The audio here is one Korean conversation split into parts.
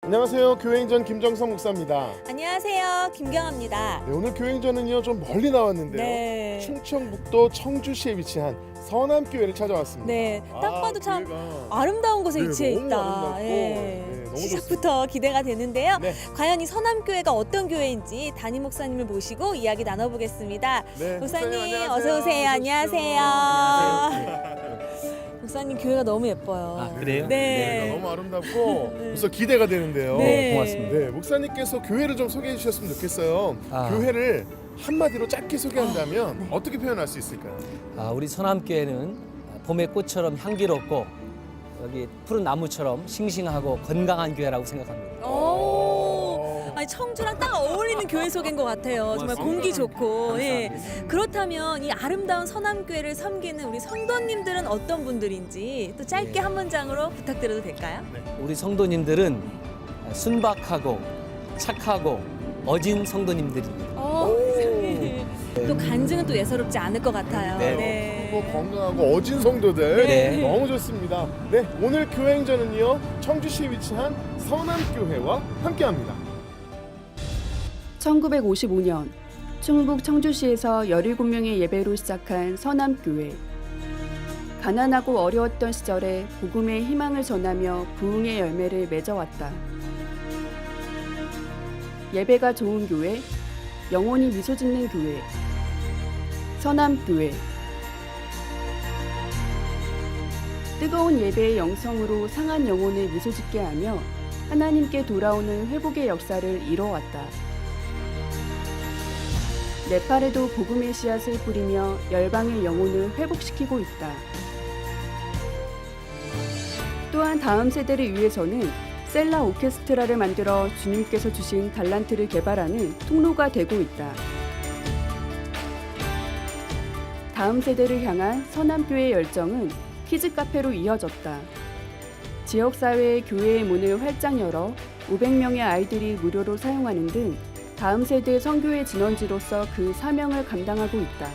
안녕하세요. 교회행전 김정성 목사입니다. 안녕하세요. 김경아입니다. 네, 오늘 교회행전은요 좀 멀리 나왔는데요. 네. 충청북도 청주시에 위치한 서남교회를 찾아왔습니다. 네, 딱 봐도 참 교회가 아름다운 곳에 네, 위치해 너무 있다. 아름답고, 네, 너무 시작부터 기대가 되는데요. 네. 과연 이 서남교회가 어떤 교회인지 담임 목사님을 모시고 이야기 나눠보겠습니다. 네, 목사님 안녕하세요. 어서 오세요. 안녕하세요. 안녕하세요. 목사님 교회가 너무 예뻐요. 아, 그래요? 네, 네. 너무 아름답고 벌써 기대가 되는데요. 네. 고맙습니다. 네, 목사님께서 교회를 좀 소개해 주셨으면 좋겠어요. 아. 교회를 한마디로 짧게 소개한다면 어떻게 표현할 수 있을까요? 우리 서남교회는 봄의 꽃처럼 향기롭고 여기 푸른 나무처럼 싱싱하고 건강한 교회라고 생각합니다. 아니, 청주랑 딱 어울리는 교회 소개인 것 같아요. 정말 공기 좋고. 예. 그렇다면 이 아름다운 서남교회를 섬기는 우리 성도님들은 어떤 분들인지 또 짧게 네. 한 문장으로 부탁드려도 될까요? 우리 성도님들은 순박하고 착하고 어진 성도님들입니다. 세상에. 또 간증은 또 예사롭지 않을 것 같아요. 네. 뭐 건강하고 어진 성도들 네. 너무 좋습니다. 네, 오늘 교회행전은요 청주시에 위치한 서남교회와 함께합니다. 1955년 충북 청주시에서 17명의 예배로 시작한 서남교회. 가난하고 어려웠던 시절에 복음의 희망을 전하며 부흥의 열매를 맺어왔다. 예배가 좋은 교회, 영혼이 미소 짓는 교회, 서남교회. 뜨거운 예배의 영성으로 상한 영혼을 미소 짓게 하며 하나님께 돌아오는 회복의 역사를 이뤄왔다. 네팔에도 복음의 씨앗을 뿌리며 열방의 영혼을 회복시키고 있다. 또한 다음 세대를 위해서는 셀라 오케스트라를 만들어 주님께서 주신 달란트를 개발하는 통로가 되고 있다. 다음 세대를 향한 서남교회의 열정은 키즈 카페로 이어졌다. 지역사회의 교회의 문을 활짝 열어 500명의 아이들이 무료로 사용하는 등 다음 세대 선교의 진원지로서 그 사명을 감당하고 있다.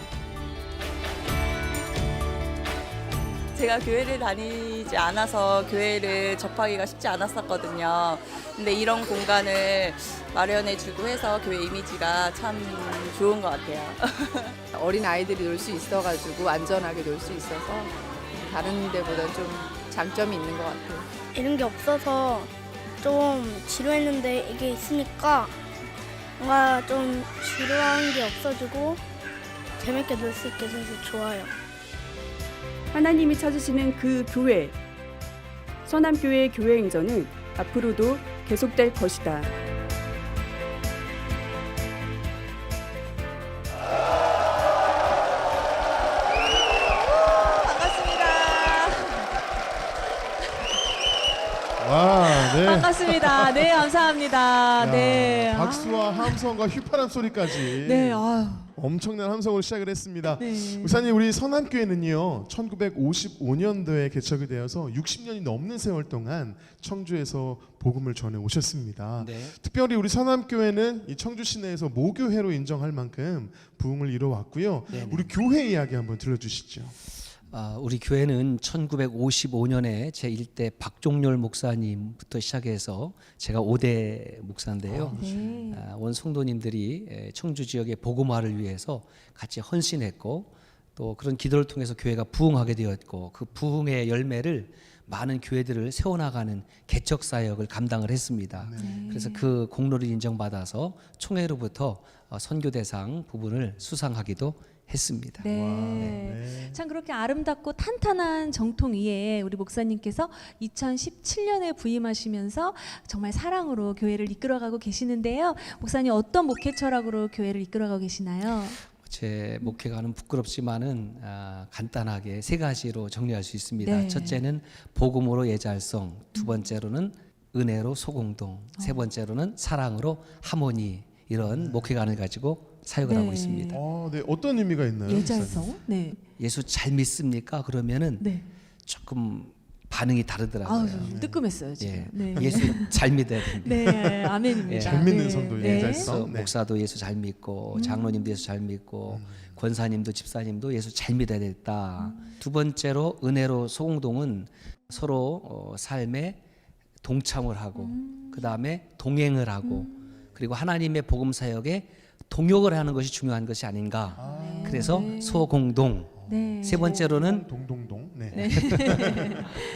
제가 교회를 다니지 않아서 교회를 접하기가 쉽지 않았었거든요. 근데 이런 공간을 마련해주고 해서 교회 이미지가 참 좋은 것 같아요. 어린 아이들이 놀 수 있어가지고 안전하게 놀 수 있어서 다른 데보다 좀 장점이 있는 것 같아요. 이런 게 없어서 좀 지루했는데 이게 있으니까 뭔가 좀 지루한 게 없어지고 재밌게 놀 수 있게 돼서 좋아요. 하나님이 찾으시는 그 교회. 서남교회의 교회행전은 앞으로도 계속될 것이다. 와, 네. 반갑습니다. 네, 감사합니다. 야, 네. 박수와 함성과 휘파람 소리까지 네, 아유. 엄청난 함성으로 시작을 했습니다. 네. 목사님, 우리 서남교회는요 1955년도에 개척이 되어서 60년이 넘는 세월 동안 청주에서 복음을 전해 오셨습니다. 네. 특별히 우리 서남교회는 이 청주 시내에서 모교회로 인정할 만큼 부흥을 이뤄왔고요. 네네. 우리 교회 이야기 한번 들려주시죠. 우리 교회는 1955년에 제1대 박종렬 목사님부터 시작해서 제가 5대 목사인데요. 네. 온 성도님들이 청주 지역의 복음화를 위해서 같이 헌신했고 또 그런 기도를 통해서 교회가 부흥하게 되었고 그 부흥의 열매를 많은 교회들을 세워나가는 개척 사역을 감당을 했습니다. 그래서 그 공로를 인정받아서 총회로부터 선교대상 부분을 수상하기도 했습니다. 네. 네. 참 그렇게 아름답고 탄탄한 정통 위에 우리 목사님께서 2017년에 부임하시면서 정말 사랑으로 교회를 이끌어가고 계시는데요. 목사님 어떤 목회 철학으로 교회를 이끌어가고 계시나요? 제 목회가는 부끄럽지만은 간단하게 세 가지로 정리할 수 있습니다. 네. 첫째는 복음으로 예잘성, 두 번째로는 은혜로 소공동, 세 번째로는 사랑으로 하모니 이런 목회관을 가지고 사역을 네. 하고 있습니다. 네, 어떤 의미가 있나요? 목사님? 예잘성? 네. 예수 잘 믿습니까? 그러면은 네. 조금 반응이 다르더라고요. 아우, 뜨끔했어요, 지금. 예. 네. 예수 잘 믿어야 됩니다. 네, 아멘입니다. 예. 잘 믿는 네. 성도 네. 예잘성. 그래서 목사도 예수 잘 믿고 장로님도 예수 잘 믿고 권사님도 집사님도 예수 잘 믿어야 됐다. 두 번째로 은혜로 소공동은 서로 삶에 동참을 하고 그다음에 동행을 하고 그리고 하나님의 복음 사역에 동역을 하는 것이 중요한 것이 아닌가. 그래서 소공동. 네. 세 번째로는 동동동. 네.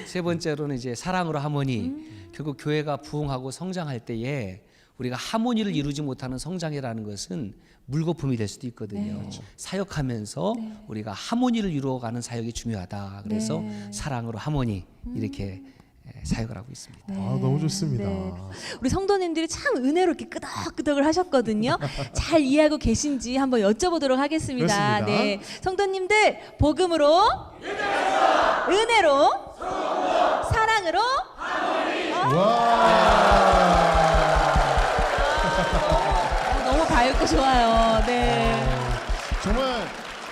세 번째로는 이제 사랑으로 하모니. 결국 교회가 부흥하고 성장할 때에 우리가 하모니를 이루지 못하는 성장이라는 것은 물거품이 될 수도 있거든요. 네. 사역하면서 우리가 하모니를 이루어가는 사역이 중요하다. 그래서 네. 사랑으로 하모니 이렇게 사역을 하고 있습니다. 네. 아, 너무 좋습니다. 네. 우리 성도님들이 참 은혜롭게 끄덕끄덕을 하셨거든요. 잘 이해하고 계신지 한번 여쭤보도록 하겠습니다. 그렇습니다. 네, 성도님들 복음으로, 은혜로, 사랑으로. 너무 밝고 좋아요. 네. 정말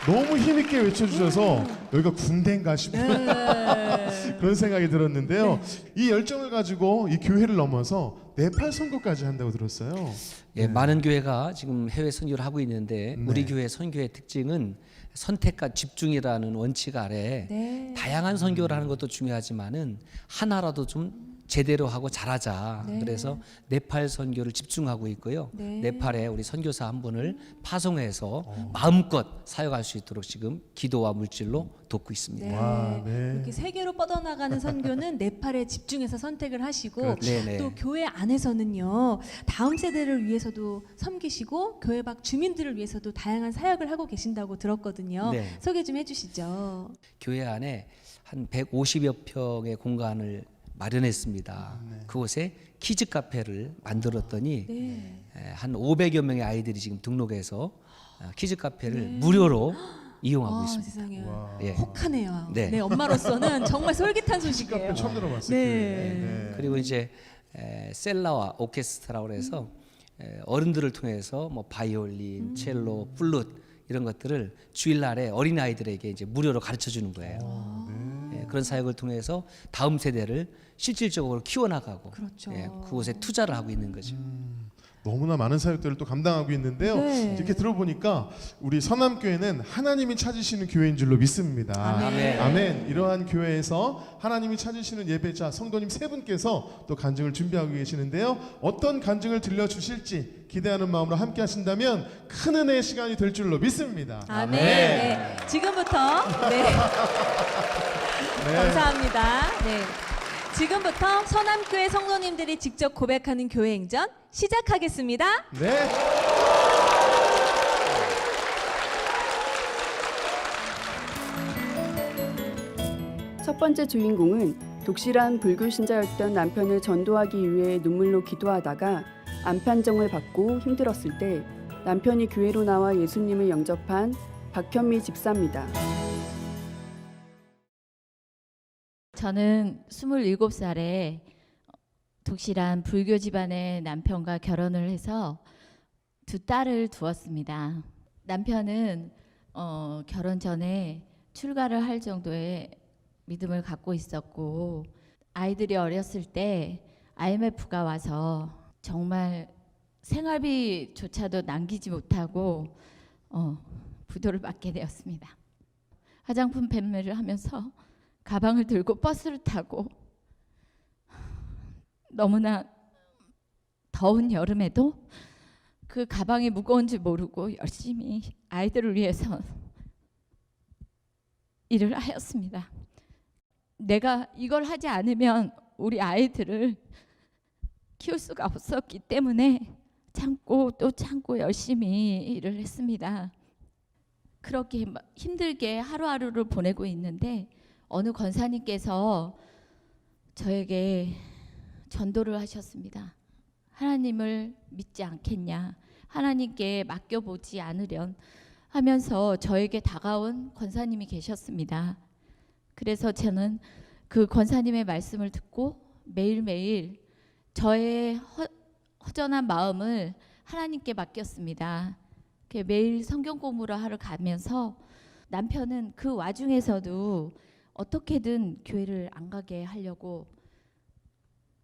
너무 힘있게 외쳐주셔서 여기가 군대인가 싶은 네. 그런 생각이 들었는데요. 이 열정을 가지고 이 교회를 넘어서 네팔 선교까지 한다고 들었어요. 예, 많은 교회가 지금 해외 선교를 하고 있는데 네. 우리 교회 선교의 특징은 선택과 집중이라는 원칙 아래 네. 다양한 선교를 하는 것도 중요하지만은 하나라도 좀 제대로 하고 잘하자. 네. 그래서 네팔 선교를 집중하고 있고요. 네. 네팔에 우리 선교사 한 분을 파송해서 마음껏 사역할 수 있도록 지금 기도와 물질로 돕고 있습니다. 네. 와, 네. 이렇게 세계로 뻗어나가는 선교는 네팔에 집중해서 선택을 하시고 그렇죠. 네네. 또 교회 안에서는요 다음 세대를 위해서도 섬기시고 교회 밖 주민들을 위해서도 다양한 사역을 하고 계신다고 들었거든요. 네. 소개 좀 해주시죠. 교회 안에 한 150여 평의 공간을 마련했습니다. 그곳에 키즈 카페를 만들었더니 네. 한 500여 명의 아이들이 지금 등록해서 키즈 카페를 무료로 이용하고 있습니다. 세상에 와. 예. 혹하네요. 네. 네. 엄마로서는 정말 솔깃한 카페 소식이에요. 처음 들어봤어요. 네. 네. 그리고 이제 셀라와 오케스트라고 해서 어른들을 통해서 뭐 바이올린, 첼로, 플룻 이런 것들을 주일날에 어린 아이들에게 이제 무료로 가르쳐 주는 거예요. 예, 그런 사역을 통해서 다음 세대를 실질적으로 키워나가고 그렇죠. 그곳에 투자를 하고 있는 거죠. 너무나 많은 사역들을 또 감당하고 있는데요. 네. 이렇게 들어보니까 우리 선암교회는 하나님이 찾으시는 교회인 줄로 믿습니다. 아멘. 아멘. 이러한 교회에서 하나님이 찾으시는 예배자 성도님 세 분께서 또 간증을 준비하고 계시는데요. 어떤 간증을 들려주실지 기대하는 마음으로 함께 하신다면 큰 은혜의 시간이 될 줄로 믿습니다. 아멘. 네. 지금부터 네. 감사합니다. 네. 지금부터 선암교회 성도님들이 직접 고백하는 교회 행전 시작하겠습니다. 네. 첫 번째 주인공은 독실한 불교 신자였던 남편을 전도하기 위해 눈물로 기도하다가 암판정을 받고 힘들었을 때 남편이 교회로 나와 예수님을 영접한 박현미 집사입니다. 저는 27살에 독실한 불교 집안의 남편과 결혼을 해서 두 딸을 두었습니다. 남편은 결혼 전에 출가를 할 정도의 믿음을 갖고 있었고 아이들이 어렸을 때 IMF가 와서 정말 생활비조차도 남기지 못하고 부도를 맞게 되었습니다. 화장품 판매를 하면서 가방을 들고 버스를 타고 너무나 더운 여름에도 그 가방이 무거운 줄 모르고 열심히 아이들을 위해서 일을 하였습니다. 내가 이걸 하지 않으면 우리 아이들을 키울 수가 없었기 때문에 참고 또 참고 열심히 일을 했습니다. 그렇게 힘들게 하루하루를 보내고 있는데 어느 권사님께서 저에게 전도를 하셨습니다. 하나님을 믿지 않겠냐, 하나님께 맡겨보지 않으련 하면서 저에게 다가온 권사님이 계셨습니다. 그래서 저는 그 권사님의 말씀을 듣고 매일매일 저의 허전한 마음을 하나님께 맡겼습니다. 매일 성경 공부를 하러 가면서 남편은 그 와중에서도 어떻게든 교회를 안 가게 하려고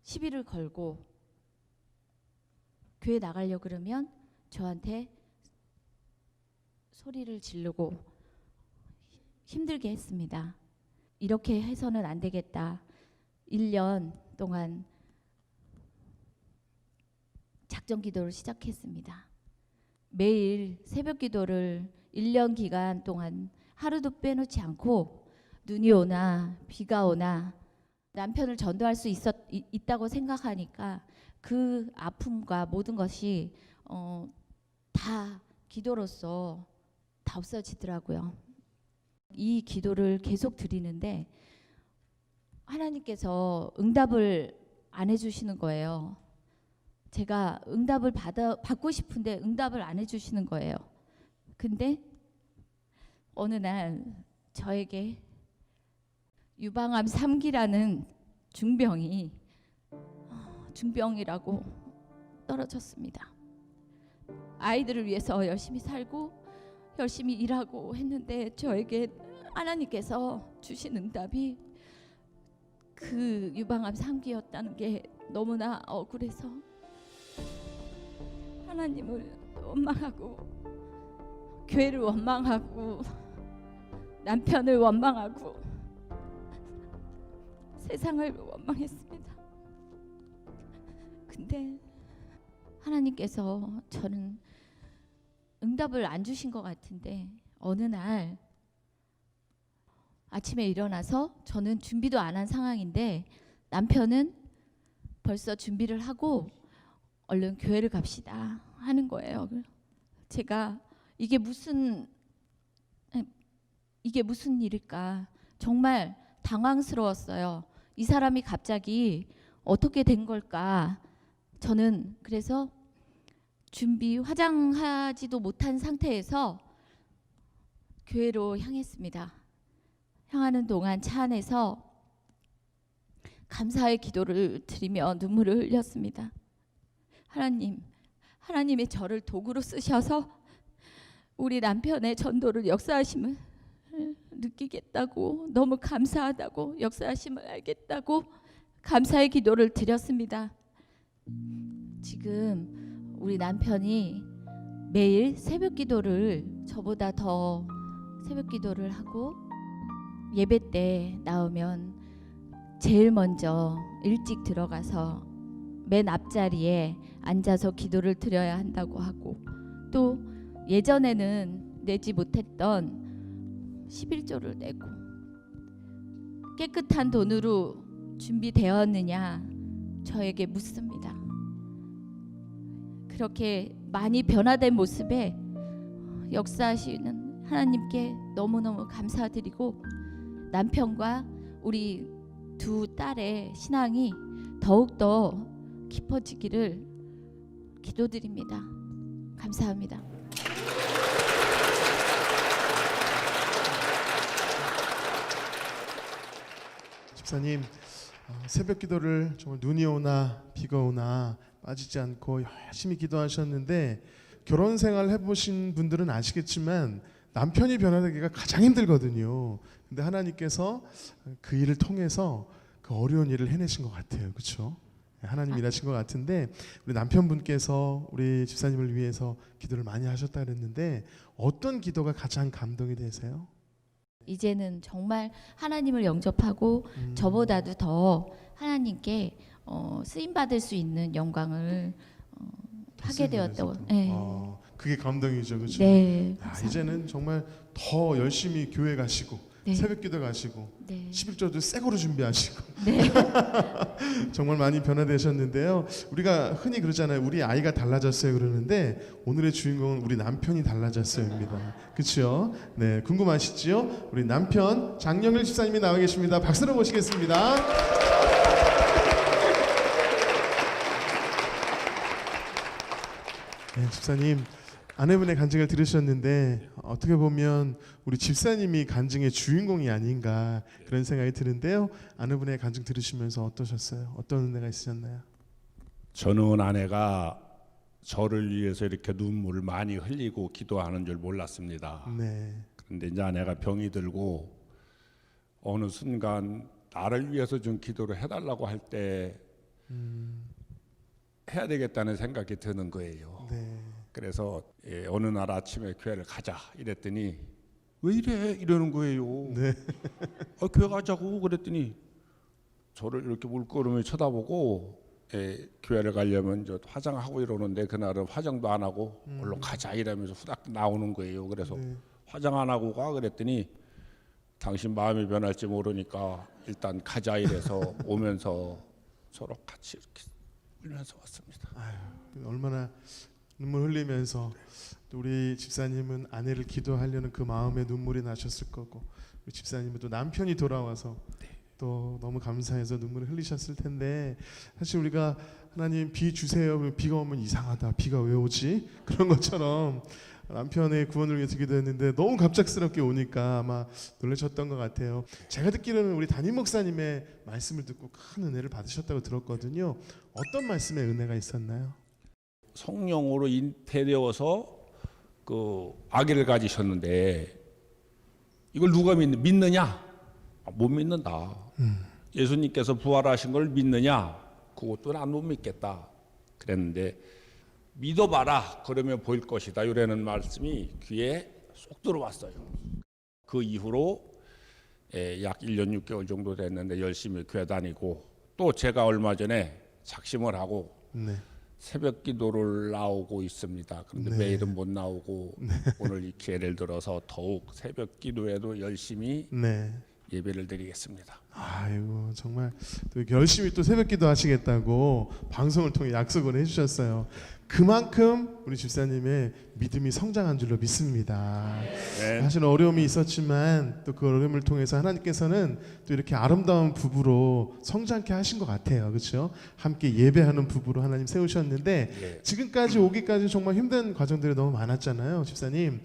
시비를 걸고 교회 나가려고 그러면 저한테 소리를 지르고 힘들게 했습니다. 이렇게 해서는 안 되겠다. 1년 동안 작정 기도를 시작했습니다. 매일 새벽 기도를 1년 기간 동안 하루도 빼놓지 않고 눈이 오나 비가 오나 남편을 전도할 수 있다고 생각하니까 그 아픔과 모든 것이 다 기도로서 다 없어지더라고요. 이 기도를 계속 드리는데 하나님께서 응답을 안 해주시는 거예요. 제가 응답을 받고 싶은데 응답을 안 해주시는 거예요. 근데 어느 날 저에게 유방암 3기라는 중병이라고 떨어졌습니다. 아이들을 위해서 열심히 살고 열심히 일하고 했는데 저에게 하나님께서 주신 응답이 그 유방암 3기였다는 게 너무나 억울해서 하나님을 원망하고 교회를 원망하고 남편을 원망하고 세상을 원망했습니다. 근데 하나님께서 저는 응답을 안 주신 것 같은데 어느 날 아침에 일어나서 저는 준비도 안 한 상황인데 남편은 벌써 준비를 하고 얼른 교회를 갑시다 하는 거예요. 제가 이게 무슨 일일까 정말 당황스러웠어요. 이 사람이 갑자기 어떻게 된 걸까? 저는 그래서 화장하지도 못한 상태에서 교회로 향했습니다. 향하는 동안 차 안에서 감사의 기도를 드리며 눈물을 흘렸습니다. 하나님의 저를 도구로 쓰셔서 우리 남편의 전도를 역사하심을 느끼겠다고, 너무 감사하다고, 역사하심을 알겠다고 감사의 기도를 드렸습니다. 지금 우리 남편이 매일 새벽 기도를 저보다 더 새벽 기도를 하고 예배 때 나오면 제일 먼저 일찍 들어가서 맨 앞자리에 앉아서 기도를 드려야 한다고 하고, 또 예전에는 내지 못했던 11조를 내고, 깨끗한 돈으로 준비되었느냐 저에게 묻습니다. 그렇게 많이 변화된 모습에 역사하시는 하나님께 너무너무 감사드리고, 남편과 우리 두 딸의 신앙이 더욱더 깊어지기를 기도드립니다. 감사합니다. 집사님, 새벽 기도를 정말 눈이 오나 비가 오나 빠지지 않고 열심히 기도하셨는데, 결혼 생활 해보신 분들은 아시겠지만 남편이 변화되기가 가장 힘들거든요. 근데 하나님께서 그 일을 통해서 그 어려운 일을 해내신 것 같아요. 그렇죠? 하나님 일하신 것 같은데, 우리 남편분께서 우리 집사님을 위해서 기도를 많이 하셨다 그랬는데 어떤 기도가 가장 감동이 되세요? 이제는 정말 하나님을 영접하고 저보다도 더 하나님께 쓰임 받을 수 있는 영광을 하게 되었다고. 네. 그게 감동이죠, 그렇죠? 네. 이제는 정말 더 열심히 교회 가시고, 네. 새벽기도 가시고, 네. 11조도 새거로 준비하시고, 네. 정말 많이 변화되셨는데요. 우리가 흔히 그러잖아요. 우리 아이가 달라졌어요 그러는데 오늘의 주인공은 우리 남편이 달라졌어요입니다. 그렇죠? 네, 궁금하시죠? 우리 남편 장영일 집사님이 나와 계십니다. 박수로 모시겠습니다. 네, 집사님, 아내분의 간증을 들으셨는데 어떻게 보면 우리 집사님이 간증의 주인공이 아닌가 그런 생각이 드는데요. 아내분의 간증 들으시면서 어떠셨어요? 어떤 은혜가 있으셨나요? 저는 아내가 저를 위해서 이렇게 눈물을 많이 흘리고 기도하는 줄 몰랐습니다. 네. 그런데 이제 아내가 병이 들고 어느 순간 나를 위해서 좀 기도를 해달라고 할 때 해야 되겠다는 생각이 드는 거예요. 네. 그래서 어느 날 아침에 교회를 가자 이랬더니 왜 이래 이러는 거예요. 네. 교회 가자고 그랬더니 저를 이렇게 물끄러미 쳐다보고 교회를 가려면 저 화장하고 이러는데 그날은 화장도 안 하고 얼른 가자 이러면서 후딱 나오는 거예요. 그래서 네. 화장 안 하고 가 그랬더니 당신 마음이 변할지 모르니까 일단 가자 이래서 오면서 서로 같이 이렇게 울면서 왔습니다. 얼마나 눈물 흘리면서 또 우리 집사님은 아내를 기도하려는 그 마음에 눈물이 나셨을 거고 우리 집사님은 또 남편이 돌아와서 또 너무 감사해서 눈물을 흘리셨을 텐데 사실 우리가 하나님 비 주세요 그러면 비가 오면 이상하다 비가 왜 오지 그런 것처럼 남편의 구원을 위해서 기도했는데 너무 갑작스럽게 오니까 아마 놀라셨던 것 같아요. 제가 듣기로는 우리 담임 목사님의 말씀을 듣고 큰 은혜를 받으셨다고 들었거든요. 어떤 말씀에 은혜가 있었나요? 성령으로 잉태되어서 그 아기를 가지셨는데 이걸 누가 믿느냐? 못 믿는다. 예수님께서 부활하신 걸 믿느냐? 그것도 난 못 믿겠다. 그랬는데 믿어봐라. 그러면 보일 것이다. 이라는 말씀이 귀에 쏙 들어왔어요. 그 이후로 약 1년 6개월 정도 됐는데 열심히 교회 다니고 또 제가 얼마 전에 작심을 하고 네. 새벽 기도를 나오고 있습니다. 그런데 네. 매일은 못 나오고 오늘 이 기회를 들어서 더욱 새벽 기도에도 열심히 네. 예배를 드리겠습니다. 아이고 정말 또 이렇게 열심히 또 새벽기도 하시겠다고 방송을 통해 약속을 해주셨어요. 그만큼 우리 집사님의 믿음이 성장한 줄로 믿습니다. 네. 사실 어려움이 있었지만 또 그 어려움을 통해서 하나님께서는 또 이렇게 아름다운 부부로 성장케 하신 것 같아요. 그렇죠? 함께 예배하는 부부로 하나님 세우셨는데 예. 지금까지 오기까지 정말 힘든 과정들이 너무 많았잖아요. 집사님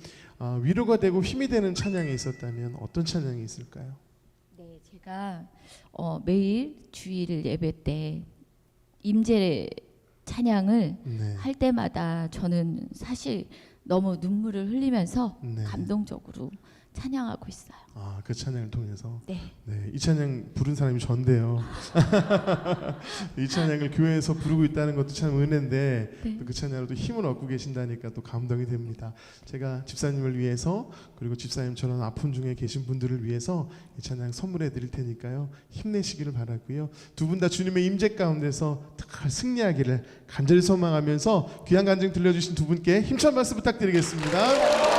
위로가 되고 힘이 되는 찬양이 있었다면 어떤 찬양이 있을까요? 네, 제가 매일 주일 예배 때 임재 찬양을 네. 할 때마다 저는 사실 너무 눈물을 흘리면서 네. 감동적으로 찬양하고 있어요. 그 찬양을 통해서 네. 네, 이 찬양 부른 사람이 전데요. 이 찬양을 교회에서 부르고 있다는 것도 참 은혜인데 네. 또 그 찬양으로 또 힘을 얻고 계신다니까 또 감동이 됩니다. 제가 집사님을 위해서 그리고 집사님처럼 아픔 중에 계신 분들을 위해서 이 찬양 선물해 드릴 테니까요. 힘내시기를 바라고요. 두 분 다 주님의 임재 가운데서 다 승리하기를 간절히 소망하면서 귀한 간증 들려주신 두 분께 힘찬 박수 부탁드리겠습니다.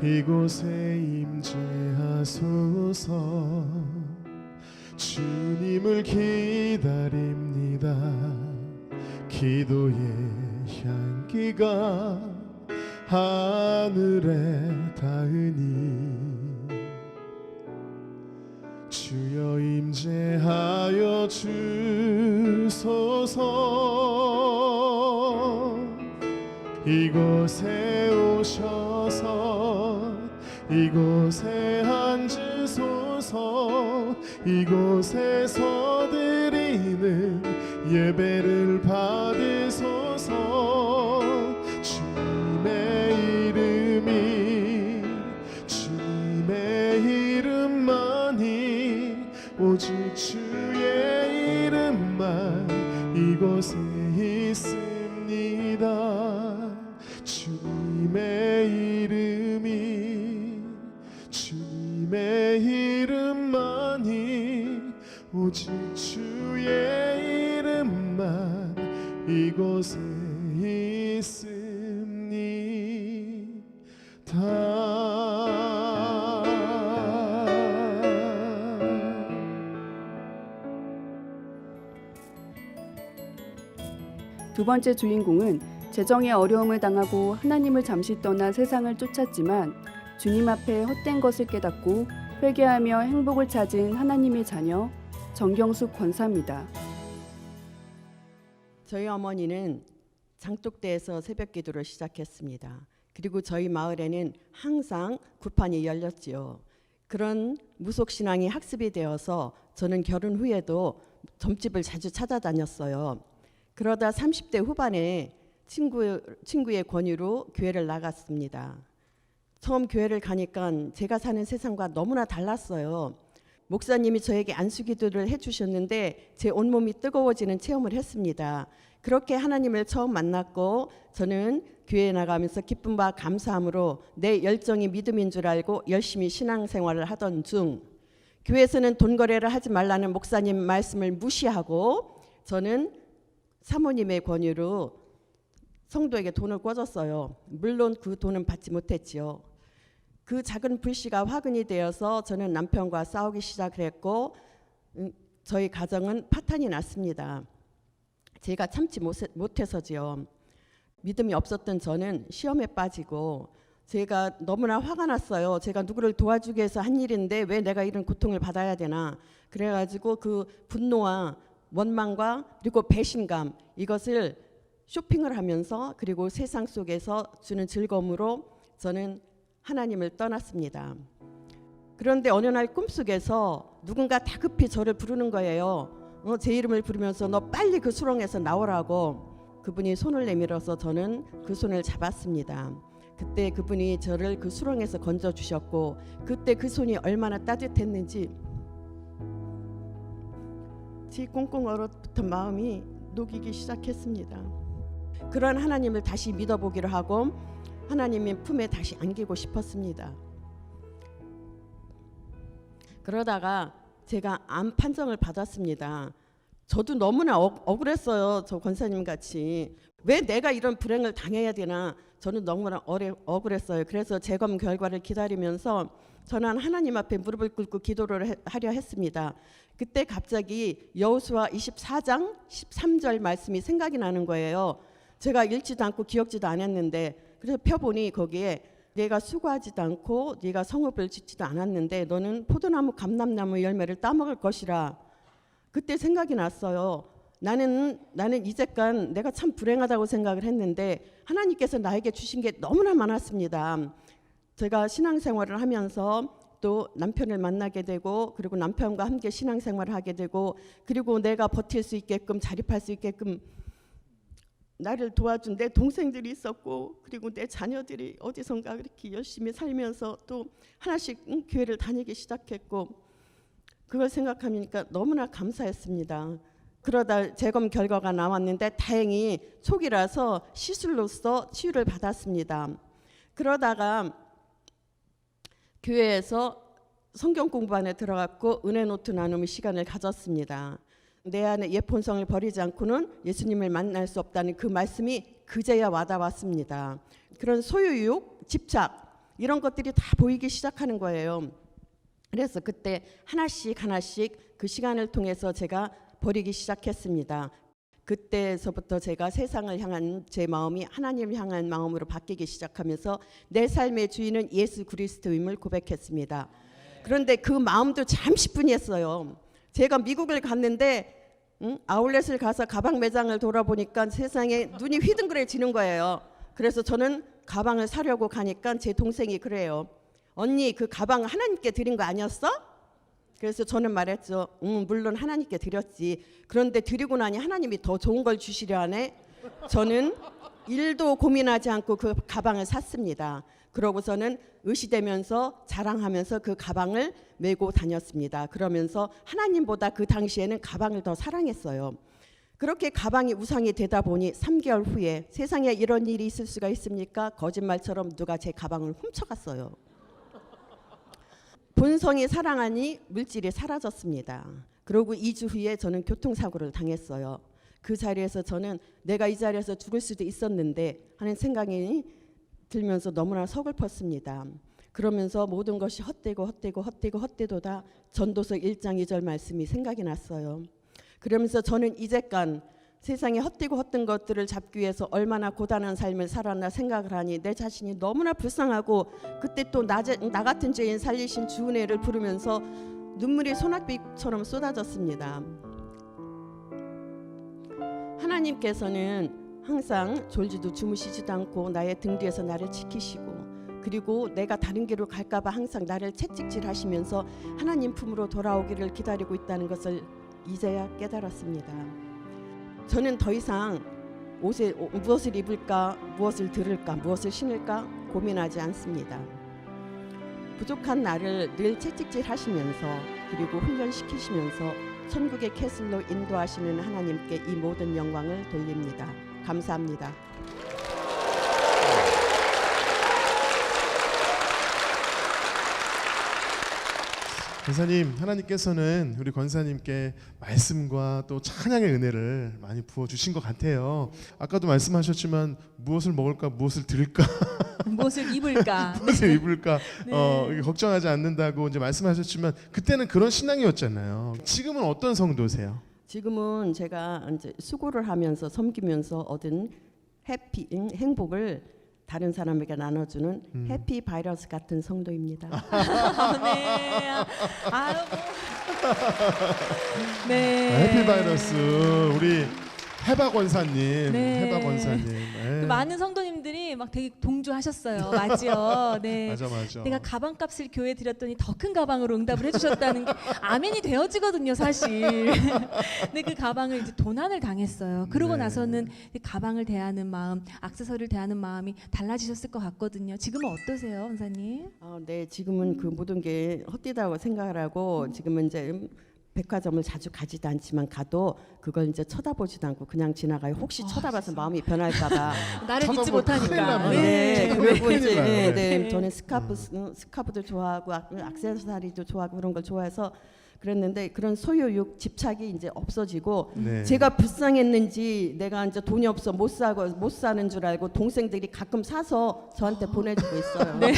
이곳에 임재하소서 주님을 기다립니다. 기도의 향기가 하늘에 닿으니 주여 임재하여 주소서. 이곳에 오셔서 이곳에 앉으소서. 이곳에서 드리는 예배를 받으소서. 주님의 이름만이 오직 주의 이름만 이곳에 있습니다. 주님의 이름만이 오직 주의 이름만 이곳에 두 번째 주인공은 재정의 어려움을 당하고 하나님을 잠시 떠나 세상을 쫓았지만 주님 앞에 헛된 것을 깨닫고 회개하며 행복을 찾은 하나님의 자녀 정경숙 권사입니다. 저희 어머니는 장독대에서 새벽 기도를 시작했습니다. 그리고 저희 마을에는 항상 굿판이 열렸지요. 그런 무속신앙이 학습이 되어서 저는 결혼 후에도 점집을 자주 찾아다녔어요. 그러다 30대 후반에 친구의 권유로 교회를 나갔습니다. 처음 교회를 가니까 제가 사는 세상과 너무나 달랐어요. 목사님이 저에게 안수기도를 해주셨는데 제 온몸이 뜨거워지는 체험을 했습니다. 그렇게 하나님을 처음 만났고 저는 교회에 나가면서 기쁨과 감사함으로 내 열정이 믿음인 줄 알고 열심히 신앙생활을 하던 중 교회에서는 돈 거래를 하지 말라는 목사님 말씀을 무시하고 저는 사모님의 권유로 성도에게 돈을 꿔줬어요. 물론 그 돈은 받지 못했지요. 그 작은 불씨가 화근이 되어서 저는 남편과 싸우기 시작을 했고 저희 가정은 파탄이 났습니다. 제가 참지 못해서지요. 믿음이 없었던 저는 시험에 빠지고 제가 너무나 화가 났어요. 제가 누구를 도와주기 위해서 한 일인데 왜 내가 이런 고통을 받아야 되나. 그래가지고 그 분노와 원망과 그리고 배신감 이것을 쇼핑을 하면서 그리고 세상 속에서 주는 즐거움으로 저는 하나님을 떠났습니다. 그런데 어느 날 꿈속에서 누군가 다급히 저를 부르는 거예요. 제 이름을 부르면서 너 빨리 그 수렁에서 나오라고. 그분이 손을 내밀어서 저는 그 손을 잡았습니다. 그때 그분이 저를 그 수렁에서 건져주셨고 그때 그 손이 얼마나 따뜻했는지 제 꽁꽁 얼었던 마음이 녹이기 시작했습니다. 그런 하나님을 다시 믿어보기로 하고 하나님의 품에 다시 안기고 싶었습니다. 그러다가 제가 암 판정을 받았습니다. 저도 너무나 억울했어요. 저 권사님 같이. 왜 내가 이런 불행을 당해야 되나. 저는 너무나 억울했어요. 그래서 재검 결과를 기다리면서 저는 하나님 앞에 무릎을 꿇고 기도를 하려 했습니다. 그때 갑자기 여호수아 24장 13절 말씀이 생각이 나는 거예요. 제가 읽지도 않고 기억지도 않았는데 그래서 펴보니 거기에 네가 수고하지도 않고 네가 성읍을 짓지도 않았는데 너는 포도나무 감람나무 열매를 따먹을 것이라. 그때 생각이 났어요. 나는 이제껏 내가 참 불행하다고 생각을 했는데 하나님께서 나에게 주신 게 너무나 많았습니다. 제가 신앙생활을 하면서 또 남편을 만나게 되고 그리고 남편과 함께 신앙생활을 하게 되고 그리고 내가 버틸 수 있게끔 자립할 수 있게끔 나를 도와준 내 동생들이 있었고 그리고 내 자녀들이 어디선가 그렇게 열심히 살면서 또 하나씩 교회를 다니기 시작했고 그걸 생각하니까 너무나 감사했습니다. 그러다 재검 결과가 나왔는데 다행히 초기라서 시술로서 치유를 받았습니다. 그러다가 교회에서 성경 공부반에 들어갔고 은혜 노트 나눔의 시간을 가졌습니다. 내 안에 옛 본성을 버리지 않고는 예수님을 만날 수 없다는 그 말씀이 그제야 와닿았습니다. 그런 소유욕, 집착 이런 것들이 다 보이기 시작하는 거예요. 그래서 그때 하나씩 그 시간을 통해서 제가 버리기 시작했습니다. 그때서부터 제가 세상을 향한 제 마음이 하나님을 향한 마음으로 바뀌기 시작하면서 내 삶의 주인은 예수 그리스도임을 고백했습니다. 그런데 그 마음도 잠시뿐이었어요. 제가 미국을 갔는데 아울렛을 가서 가방 매장을 돌아보니까 세상에 눈이 휘둥그레지는 거예요. 그래서 저는 가방을 사려고 가니까 제 동생이 그래요. 언니 그 가방 하나님께 드린 거 아니었어? 그래서 저는 말했죠. 물론 하나님께 드렸지. 그런데 드리고 나니 하나님이 더 좋은 걸 주시려 하네. 저는 일도 고민하지 않고 그 가방을 샀습니다. 그러고서는 의시되면서 자랑하면서 그 가방을 메고 다녔습니다. 그러면서 하나님보다 그 당시에는 가방을 더 사랑했어요. 그렇게 가방이 우상이 되다 보니 3개월 후에 세상에 이런 일이 있을 수가 있습니까? 거짓말처럼 누가 제 가방을 훔쳐갔어요. 본성이 사랑하니 물질이 사라졌습니다. 그리고 2주 후에 저는 교통사고를 당했어요. 그 자리에서 저는 내가 이 자리에서 죽을 수도 있었는데 하는 생각이 들면서 너무나 서글펐습니다. 그러면서 모든 것이 헛되도다 전도서 1장 2절 말씀이 생각이 났어요. 그러면서 저는 이제껏 세상에 헛된 것들을 잡기 위해서 얼마나 고단한 삶을 살았나 생각을 하니 내 자신이 너무나 불쌍하고 그때 또 나 같은 죄인 살리신 주 은혜를 부르면서 눈물이 소낙비처럼 쏟아졌습니다. 하나님께서는 항상 졸지도 주무시지도 않고 나의 등 뒤에서 나를 지키시고 그리고 내가 다른 길로 갈까 봐 항상 나를 채찍질하시면서 하나님 품으로 돌아오기를 기다리고 있다는 것을 이제야 깨달았습니다. 저는 더 이상 옷에 무엇을 입을까, 무엇을 들을까, 무엇을 신을까 고민하지 않습니다. 부족한 나를 늘 채찍질하시면서 그리고 훈련시키시면서 천국의 캐슬로 인도하시는 하나님께 이 모든 영광을 돌립니다. 감사합니다. 권사님, 하나님께서는 우리 권사님께 말씀과 또 찬양의 은혜를 많이 부어주신 것 같아요. 아까도 말씀하셨지만 무엇을 먹을까, 무엇을 들을까, 무엇을 입을까? 무엇을 입을까 네. 이게 걱정하지 않는다고 이제 말씀하셨지만 그때는 그런 신앙이었잖아요. 지금은 어떤 성도세요? 지금은 제가 이제 수고를 하면서 섬기면서 얻은 행복을 다른 사람에게 나눠주는 해피 바이러스 같은 성도입니다. 네. 아유. 네. 해피 바이러스 우리 해박 권사님, 네. 해박 권사님. 네. 그 많은 성도님들이 막 되게 동조하셨어요. 맞죠? 네. 맞아. 내가 가방값을 교회에 드렸더니 더 큰 가방으로 응답을 해주셨다는 게 아멘이 되어지거든요, 사실. 근데 그 가방을 이제 도난을 당했어요. 그러고 네. 나서는 그 가방을 대하는 마음, 액세서리를 대하는 마음이 달라지셨을 것 같거든요. 지금은 어떠세요, 원사님? 네, 지금은 그 모든 게 헛되다고 생각을 하고 지금은 이제 백화점을 자주 가지도 않지만 가도 그걸 이제 쳐다보지도 않고 그냥 지나가요. 혹시 쳐다봐서 마음이 변할까봐. 나를 믿지 쳐다보면 큰일 못하니까. 납니다. 네, 쳐다보면 그리고 큰일 이제 나요. 네, 네. 네, 저는 스카프도 좋아하고 액세서리도 좋아하고 그런 걸 좋아해서 그랬는데 그런 소유욕 집착이 이제 없어지고 네. 제가 불쌍했는지 내가 이제 돈이 없어 못 사는 줄 알고 동생들이 가끔 사서 저한테 보내주고 있어요. 네.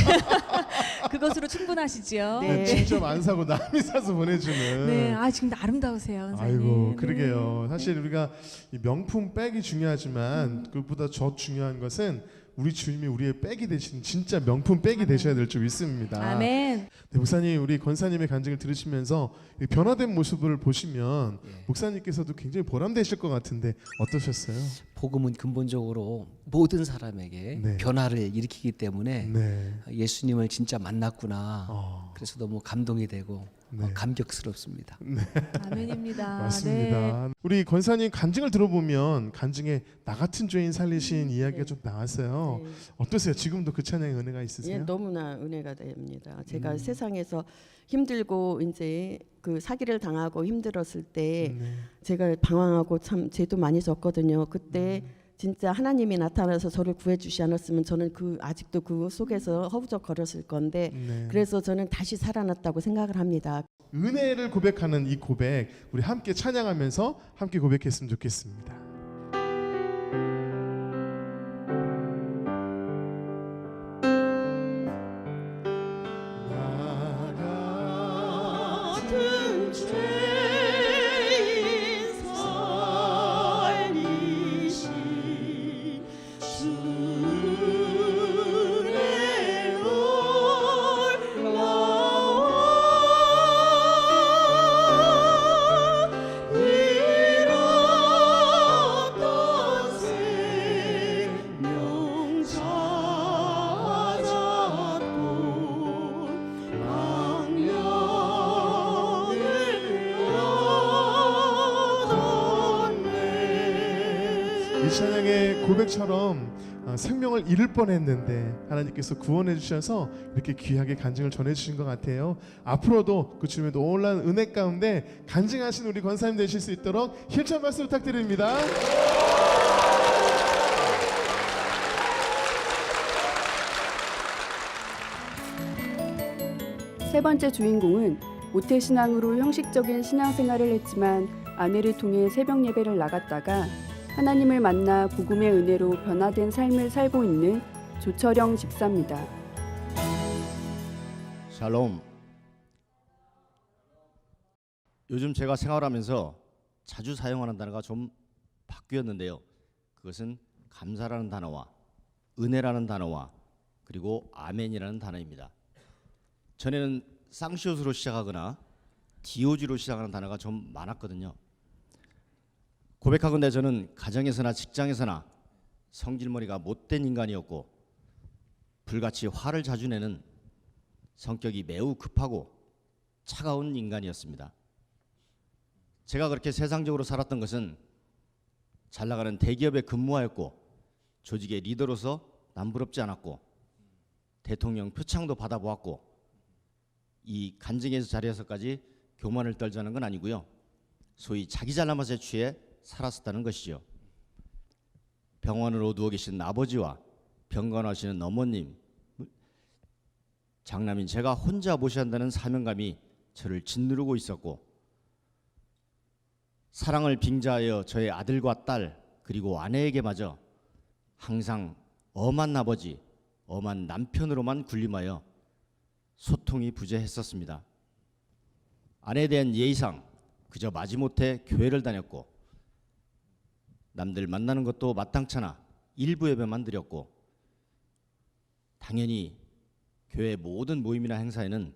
그것으로 충분하시지요. 네. 직접 안 사고 남이 사서 보내주는. 네, 아 지금 아름다우세요, 원사님. 아이고 그러게요. 사실 우리가 이 명품 백이 중요하지만 그것보다 더 중요한 것은 우리 주님이 우리의 백이 되시는 진짜 명품 백이 되셔야 될 줄 믿습니다. 아멘. 네, 목사님 우리 권사님의 간증을 들으시면서 이 변화된 모습을 보시면 목사님께서도 굉장히 보람되실 것 같은데 어떠셨어요? 복음은 근본적으로 모든 사람에게 네. 변화를 일으키기 때문에 네. 예수님을 진짜 만났구나. 어, 그래서 너무 감동이 되고 네. 감격스럽습니다. 아멘입니다. 맞습니다. 네. 우리 권사님 간증을 들어보면 간증에 나 같은 죄인 살리신 이야기가 좀 나왔어요. 네. 어떠세요? 지금도 그 찬양의 은혜가 예, 있으세요? 너무나 은혜가 됩니다. 제가 세상에서 힘들고 이제 그 사기를 당하고 힘들었을 때 네. 제가 방황하고 참 죄도 많이 졌거든요. 그때 진짜 하나님이 나타나서 저를 구해주지 않았으면 저는 아직도 그 속에서 허우적거렸을 건데 네. 그래서 저는 다시 살아났다고 생각을 합니다. 은혜를 고백하는 이 고백 우리 함께 찬양하면서 함께 고백했으면 좋겠습니다. 나 같은 죄인 살리신 주의 놀라워 잃었던 생명 찾았고 악령을 얻었네. 이 찬양의 고백처럼 생명을 잃을 뻔했는데 하나님께서 구원해 주셔서 이렇게 귀하게 간증을 전해 주신 것 같아요. 앞으로도 그 주님의 놀라운 은혜 가운데 간증하신 우리 권사님 되실 수 있도록 힘찬 말씀 부탁드립니다. 세 번째 주인공은 모태신앙으로 형식적인 신앙생활을 했지만 아내를 통해 새벽 예배를 나갔다가 하나님을 만나 복음의 은혜로 변화된 삶을 살고 있는 조철영 집사입니다. 샬롬. 요즘 제가 생활하면서 자주 사용하는 단어가 좀 바뀌었는데요. 그것은 감사라는 단어와 은혜라는 단어와 그리고 아멘이라는 단어입니다. 전에는 쌍시옷으로 시작하거나 디오지로 시작하는 단어가 좀 많았거든요. 고백하건대 저는 가정에서나 직장에서나 성질머리가 못된 인간이었고 불같이 화를 자주 내는 성격이 매우 급하고 차가운 인간이었습니다. 제가 그렇게 세상적으로 살았던 것은 잘 나가는 대기업에 근무하였고 조직의 리더로서 남부럽지 않았고 대통령 표창도 받아보았고 이 간증에서 자리에서까지 교만을 떨자는 건 아니고요. 소위 자기 잘난 맛에 취해 살았었다는 것이죠. 병원으로 누워 계신 아버지와 병간하시는 어머님, 장남인 제가 혼자 모셔야 한다는 사명감이 저를 짓누르고 있었고, 사랑을 빙자하여 저의 아들과 딸 그리고 아내에게마저 항상 엄한 아버지, 엄한 남편으로만 군림하여 소통이 부재했었습니다. 아내에 대한 예의상 그저 마지못해 교회를 다녔고, 남들 만나는 것도 마땅찮아 일부 예배만 드렸고, 당연히 교회 모든 모임이나 행사에는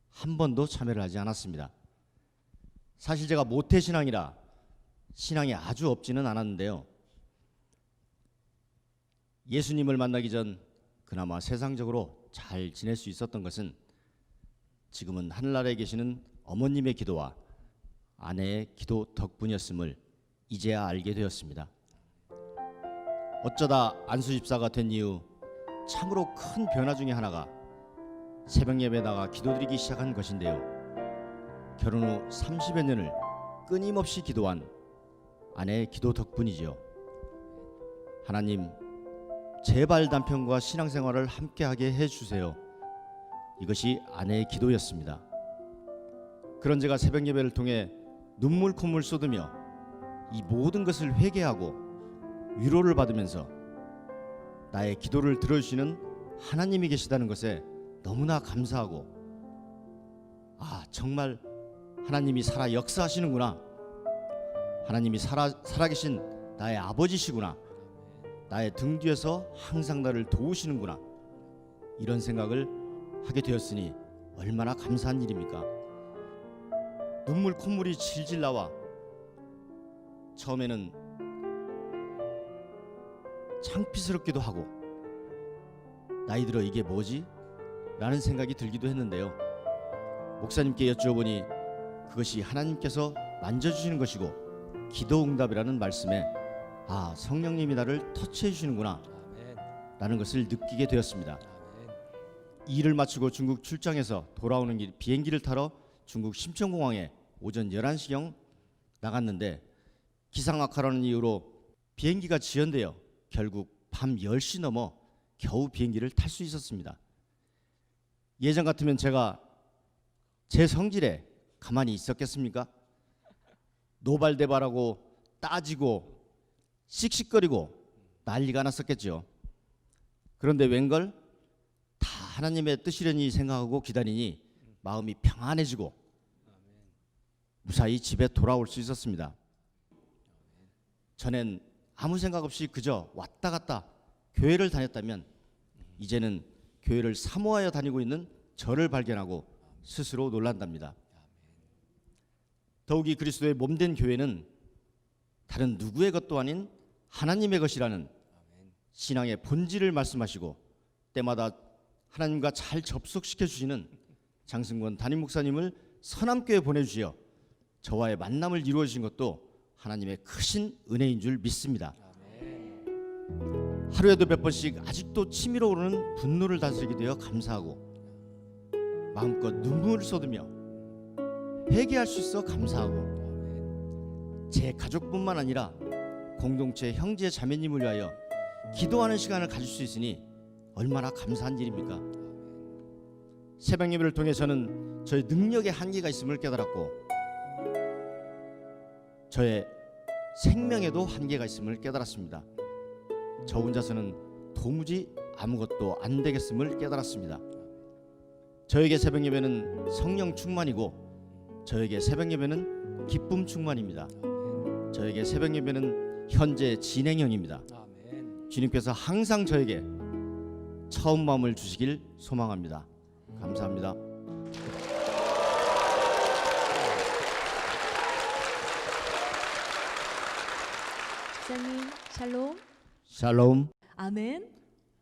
한 번도 참여를 하지 않았습니다. 사실 제가 모태신앙이라 신앙이 아주 없지는 않았는데요. 예수님을 만나기 전 그나마 세상적으로 잘 지낼 수 있었던 것은 지금은 하늘나라에 계시는 어머님의 기도와 아내의 기도 덕분이었음을 이제야 알게 되었습니다. 어쩌다 안수 집사가 된 이후 참으로 큰 변화 중에 하나가 새벽 예배에 나가 기도드리기 시작한 것인데요. 결혼 후 30여 년을 끊임없이 기도한 아내의 기도 덕분이지요. 하나님, 제발 남편과 신앙생활을 함께하게 해주세요. 이것이 아내의 기도였습니다. 그런 제가 새벽 예배를 통해 눈물 콧물 쏟으며 이 모든 것을 회개하고 위로를 받으면서 나의 기도를 들어주시는 하나님이 계시다는 것에 너무나 감사하고, 정말 하나님이 살아 역사하시는구나, 하나님이 살아계신 나의 아버지시구나, 나의 등 뒤에서 항상 나를 도우시는구나, 이런 생각을 하게 되었으니 얼마나 감사한 일입니까? 눈물 콧물이 질질 나와 처음에는 창피스럽기도 하고, 나이 들어 이게 뭐지? 라는 생각이 들기도 했는데요. 목사님께 여쭈어보니 그것이 하나님께서 만져주시는 것이고 기도응답이라는 말씀에 성령님이 나를 터치해 주시는구나 라는 것을 느끼게 되었습니다. 일을 마치고 중국 출장에서 돌아오는 길 비행기를 타러 중국 심천공항에 오전 11시경 나갔는데 기상 악화라는 이유로 비행기가 지연되어 결국 밤 10시 넘어 겨우 비행기를 탈 수 있었습니다. 예전 같으면 제가 제 성질에 가만히 있었겠습니까? 노발대발하고 따지고 씩씩거리고 난리가 났었겠죠. 그런데 웬걸 다 하나님의 뜻이려니 생각하고 기다리니 마음이 평안해지고 무사히 집에 돌아올 수 있었습니다. 전엔 아무 생각 없이 그저 왔다 갔다 교회를 다녔다면 이제는 교회를 사모하여 다니고 있는 저를 발견하고 스스로 놀란답니다. 더욱이 그리스도의 몸된 교회는 다른 누구의 것도 아닌 하나님의 것이라는 신앙의 본질을 말씀하시고 때마다 하나님과 잘 접속시켜 주시는 장승권 담임 목사님을 서남교회에 보내주시어 저와의 만남을 이루어 주신 것도 하나님의 크신 은혜인 줄 믿습니다. 하루에도 몇 번씩 아직도 치밀어 오르는 분노를 다스리게 되어 감사하고 마음껏 눈물을 쏟으며 회개할 수 있어 감사하고 제 가족뿐만 아니라 공동체 형제 자매님을 위하여 기도하는 시간을 가질 수 있으니 얼마나 감사한 일입니까? 새벽 예배를 통해 저는 저의 능력의 한계가 있음을 깨달았고 저의 생명에도 한계가 있음을 깨달았습니다. 저 혼자서는 도무지 아무것도 안 되겠음을 깨달았습니다. 저에게 새벽 예배는 성령 충만이고 저에게 새벽 예배는 기쁨 충만입니다. 저에게 새벽 예배는 현재 진행형입니다. 주님께서 항상 저에게 처음 마음을 주시길 소망합니다. 감사합니다. 목사님 샬롬. 샬롬. 아멘.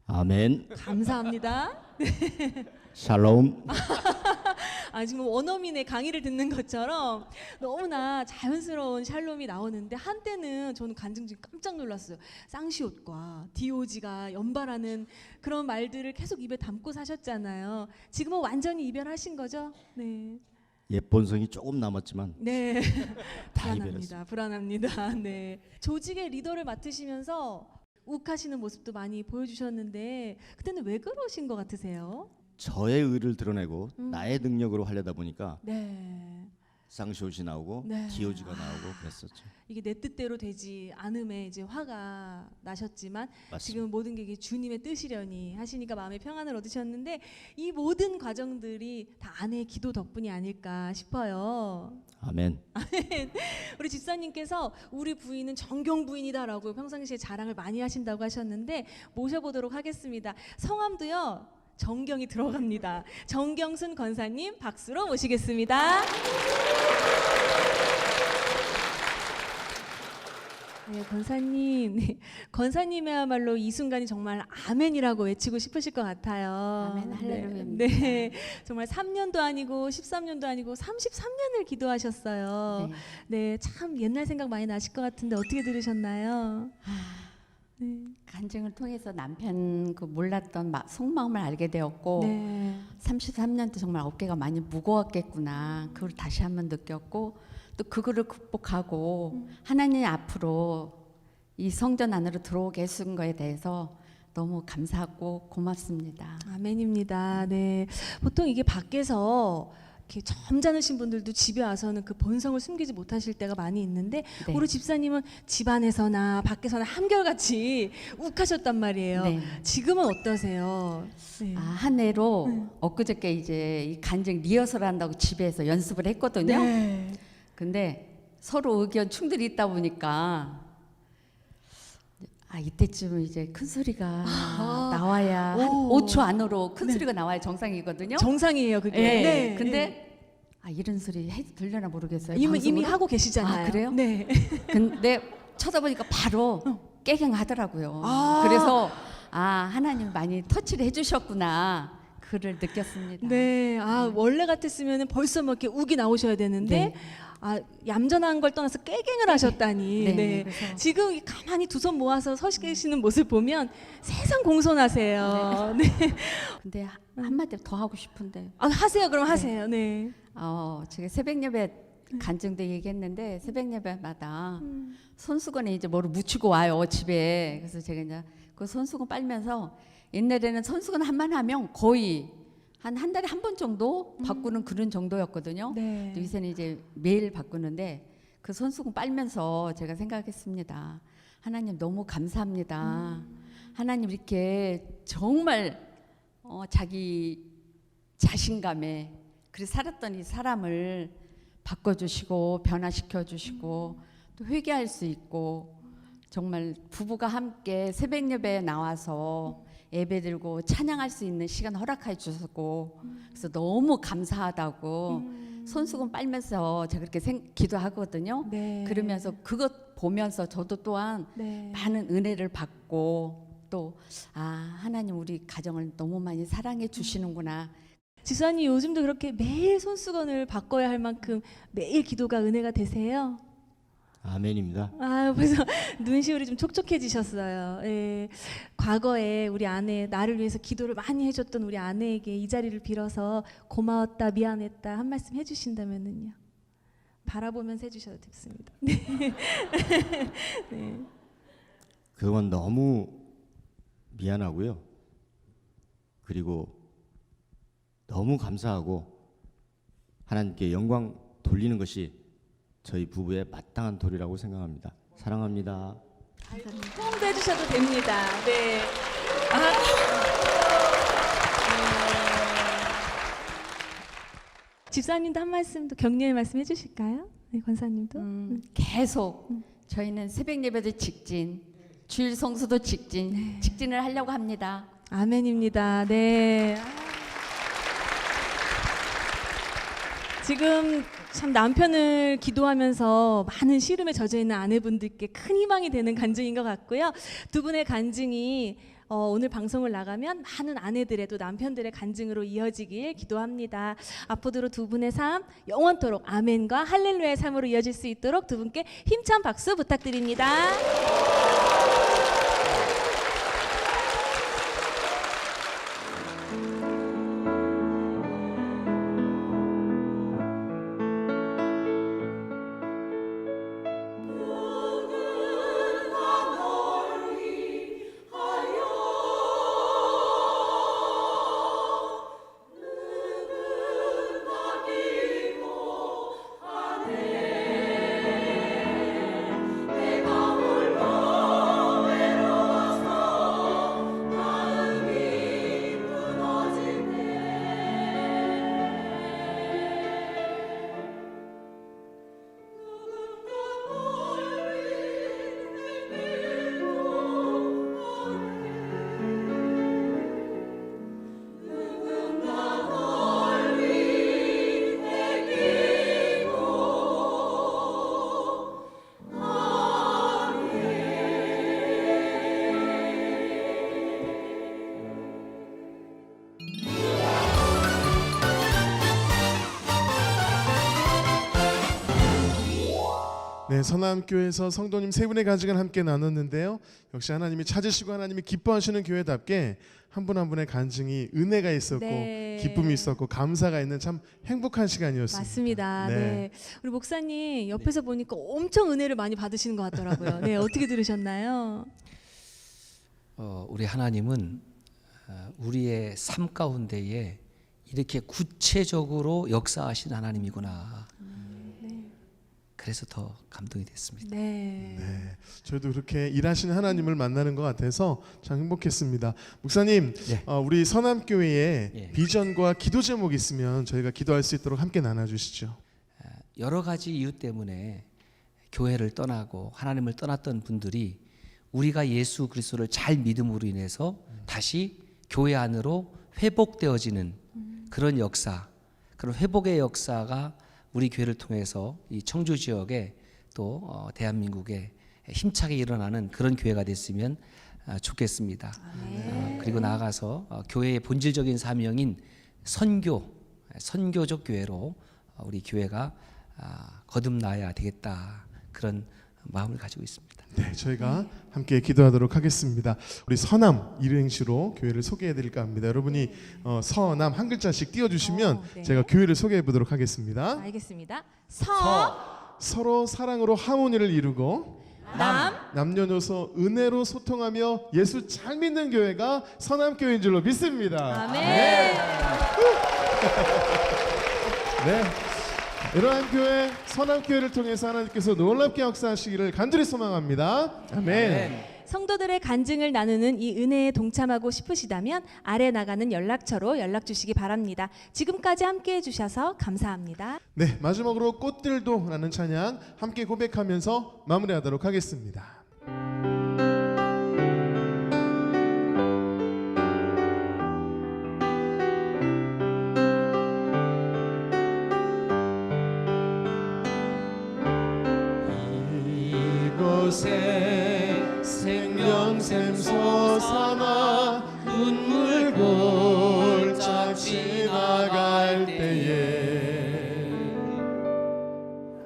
아멘. 감사합니다. 샬롬. 지금 원어민의 강의를 듣는 것처럼 너무나 자연스러운 샬롬이 나오는데 한때는 저는 간증 중에 깜짝 놀랐어요. 쌍시옷과 디오지가 연발하는 그런 말들을 계속 입에 담고 사셨잖아요. 지금은 완전히 이별하신 거죠? 네. 본성이 조금 남았지만 네. 다 불안합니다. 불안합니다. 네. 조직의 리더를 맡으시면서 욱하시는 모습도 많이 보여주셨는데 그때는 왜 그러신 것 같으세요? 저의 의를 드러내고 나의 능력으로 하려다 보니까 네. 쌍시옷이 나오고 네. 기오지가 나오고 그랬었죠. 이게 내 뜻대로 되지 않음에 이제 화가 나셨지만 맞습니다. 지금 모든 게 이게 주님의 뜻이려니 하시니까 마음의 평안을 얻으셨는데 이 모든 과정들이 다 아내의 기도 덕분이 아닐까 싶어요. 아멘. 우리 집사님께서 우리 부인은 정경 부인이다라고 평상시에 자랑을 많이 하신다고 하셨는데 모셔보도록 하겠습니다. 성함도요. 정경이 들어갑니다. 정경순 권사님 박수로 모시겠습니다. 네, 권사님. 네, 권사님이야말로 이 순간이 정말 아멘이라고 외치고 싶으실 것 같아요. 아멘, 할렐루야입니다. 네, 정말 3년도 아니고 13년도 아니고 33년을 기도하셨어요. 네, 참 옛날 생각 많이 나실 것 같은데 어떻게 들으셨나요? 네. 간증을 통해서 남편 그 몰랐던 속마음을 알게 되었고 네. 33년 때 정말 어깨가 많이 무거웠겠구나 그걸 다시 한번 느꼈고 또 그거를 극복하고 하나님 앞으로 이 성전 안으로 들어오게 해준 거에 대해서 너무 감사하고 고맙습니다. 아멘입니다. 네, 보통 이게 밖에서 이렇게 점잖으신 분들도 집에 와서는 그 본성을 숨기지 못하실 때가 많이 있는데 네. 우리 집사님은 집안에서나 밖에서나 한결같이 욱하셨단 말이에요. 네. 지금은 어떠세요? 네. 한 해로 엊그저께 이제 이 간증 리허설 한다고 집에서 연습을 했거든요. 네. 근데 서로 의견 충돌이 있다 보니까 이때쯤 이제 큰 소리가 나와야 한 5초 안으로 큰 소리가 나와야 정상이거든요. 정상이에요, 그게. 네. 네. 근데 이런 소리 해도 들려나 모르겠어요. 이미 방송으로? 하고 계시잖아요. 그래요? 네. 근데 쳐다보니까 바로 깨갱하더라고요. 그래서 하나님 많이 터치를 해주셨구나. 그를 느꼈습니다. 네, 원래 같았으면 벌써 뭐 이렇게 욱이 나오셔야 되는데, 얌전한 걸 떠나서 깨갱을 하셨다니. 네, 네. 그래서 지금 가만히 두 손 모아서 서 계시는 모습 보면 세상 공손하세요. 네. 근데 한마디 더 하고 싶은데. 하세요, 그럼 하세요. 네. 제가 새벽 예배 간증도 얘기했는데 새벽 예배마다 손수건에 이제 뭐를 묻히고 와요 집에. 그래서 제가 이제 그 손수건 빨면서 옛날에는 손수건 한 번 하면 거의 한 달에 한 번 정도 바꾸는 그런 정도였거든요. 네. 요새는 이제 매일 바꾸는데 그 손수건 빨면서 제가 생각했습니다. 하나님 너무 감사합니다. 하나님 이렇게 정말 자기 자신감에 그래서 살았던 이 사람을 바꿔주시고 변화시켜주시고 또 회개할 수 있고 정말 부부가 함께 새벽 예배에 나와서 예배 드리고 찬양할 수 있는 시간 허락해 주셨고 그래서 너무 감사하다고 손수건 빨면서 제가 그렇게 기도하거든요. 네. 그러면서 그것 보면서 저도 또한 네. 많은 은혜를 받고 또 하나님 우리 가정을 너무 많이 사랑해 주시는구나. 지수님 요즘도 그렇게 매일 손수건을 바꿔야 할 만큼 매일 기도가 은혜가 되세요? 아멘입니다. 벌써 눈시울이 좀 촉촉해지셨어요. 예. 과거에 우리 아내 나를 위해서 기도를 많이 해줬던 우리 아내에게 이 자리를 빌어서 고마웠다 미안했다 한 말씀 해주신다면은요. 바라보면서 해주셔도 됩니다. 네. 네. 그건 너무 미안하고요. 그리고 너무 감사하고 하나님께 영광 돌리는 것이 저희 부부의 마땅한 도리라고 생각합니다. 사랑합니다. 포옹도 해주셔도 됩니다. 네. 집사님도 한 말씀도 격려의 말씀 해주실까요? 네, 권사님도. 계속 저희는 새벽 예배도 직진, 주일 성수도 직진, 직진을 하려고 합니다. 아멘입니다. 네. 지금 참 남편을 기도하면서 많은 시름에 젖어 있는 아내분들께 큰 희망이 되는 간증인 것 같고요. 두 분의 간증이 오늘 방송을 나가면 많은 아내들의 또 남편들의 간증으로 이어지길 기도합니다. 앞으로 두 분의 삶 영원토록 아멘과 할렐루야의 삶으로 이어질 수 있도록 두 분께 힘찬 박수 부탁드립니다. 네, 서남교회에서 성도님 세 분의 간증을 함께 나눴는데요. 역시 하나님이 찾으시고 하나님이 기뻐하시는 교회답게 한 분 한 분의 간증이 은혜가 있었고 네. 기쁨이 있었고 감사가 있는 참 행복한 시간이었습니다. 맞습니다. 네. 네. 우리 목사님 옆에서 보니까 엄청 은혜를 많이 받으시는 것 같더라고요. 네, 어떻게 들으셨나요? 우리 하나님은 우리의 삶 가운데에 이렇게 구체적으로 역사하신 하나님이구나. 그래서 더 감동이 됐습니다. 네. 네, 저희도 그렇게 일하시는 하나님을 만나는 것 같아서 참 행복했습니다. 목사님, 네. 우리 서남교회에 예. 비전과 기도 제목이 있으면 저희가 기도할 수 있도록 함께 나눠주시죠. 여러 가지 이유 때문에 교회를 떠나고 하나님을 떠났던 분들이 우리가 예수 그리스도를 잘 믿음으로 인해서 다시 교회 안으로 회복되어지는 그런 역사, 그런 회복의 역사가 우리 교회를 통해서 이 청주 지역에 또 대한민국에 힘차게 일어나는 그런 교회가 됐으면 좋겠습니다. 그리고 나아가서 교회의 본질적인 사명인 선교적 교회로 우리 교회가 거듭나야 되겠다, 그런 마음을 가지고 있습니다. 네, 저희가 함께 기도하도록 하겠습니다. 우리 서남 일행시로 교회를 소개해 드릴까 합니다. 여러분이 서남 한 글자씩 띄워주시면 네. 제가 교회를 소개해 보도록 하겠습니다. 알겠습니다. 서로 사랑으로 하모니를 이루고 남녀노소 은혜로 소통하며 예수 잘 믿는 교회가 서남교회인 줄로 믿습니다. 아멘. 네. 이러한 교회 서남교회를 통해서 하나님께서 놀랍게 역사하시기를 간절히 소망합니다. 아멘. 성도들의 간증을 나누는 이 은혜에 동참하고 싶으시다면 아래 나가는 연락처로 연락 주시기 바랍니다. 지금까지 함께해 주셔서 감사합니다. 네, 마지막으로 꽃들도 라는 찬양 함께 고백하면서 마무리하도록 하겠습니다. 이곳에 생명샘 솟아나 눈물 골짝 지나갈 때에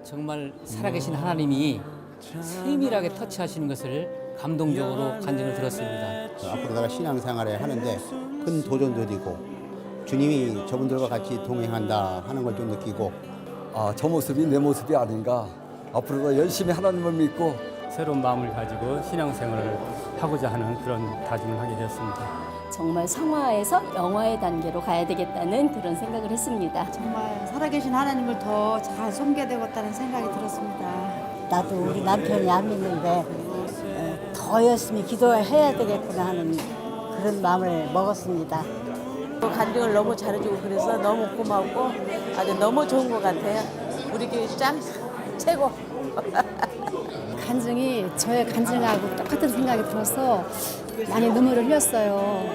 정말 살아계신 하나님이 세밀하게 터치하시는 것을 감동적으로 간증을 들었습니다. 앞으로 내가 신앙생활을 하는데 큰 도전도 되고 주님이 저분들과 같이 동행한다 하는 걸 좀 느끼고 저 모습이 내 모습이 아닌가. 앞으로도 열심히 하나님을 믿고 새로운 마음을 가지고 신앙생활을 하고자 하는 그런 다짐을 하게 되었습니다. 정말 성화에서 영화의 단계로 가야 되겠다는 그런 생각을 했습니다. 정말 살아계신 하나님을 더 잘 섬겨야 되겠다는 생각이 들었습니다. 나도 우리 남편이 안 믿는데 더 열심히 기도해야 되겠구나 하는 그런 마음을 먹었습니다. 간증을 너무 잘해주고 그래서 너무 고맙고 아주 너무 좋은 것 같아요. 우리 교회 짱 최고. 간증이 저의 간증하고 똑같은 생각이 들어서 많이 눈물을 흘렸어요.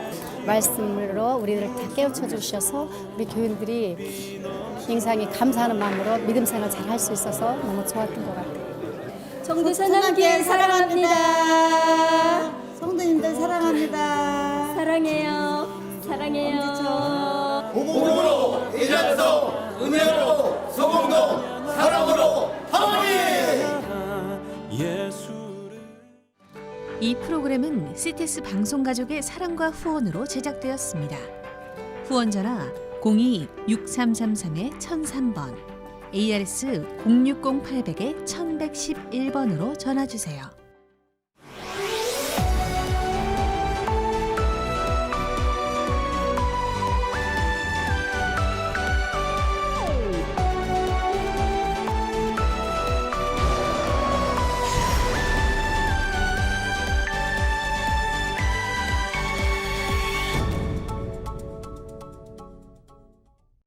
말씀으로 우리들을 다 깨우쳐 주셔서 우리 교인들이 굉장히 감사하는 마음으로 믿음 생활 잘 할 수 있어서 너무 좋았던 것 같아요. 청주 서남교회 사랑합니다. 성도님들 사랑합니다. 사랑해요. 사랑해요. 복음으로 일하소, 은혜로 소공동, 사랑으로 하모니. 이 프로그램은 시테스 방송가족의 사랑과 후원으로 제작되었습니다. 후원전화 02-6333-1003번, ARS 060-800-1111번으로 전화주세요.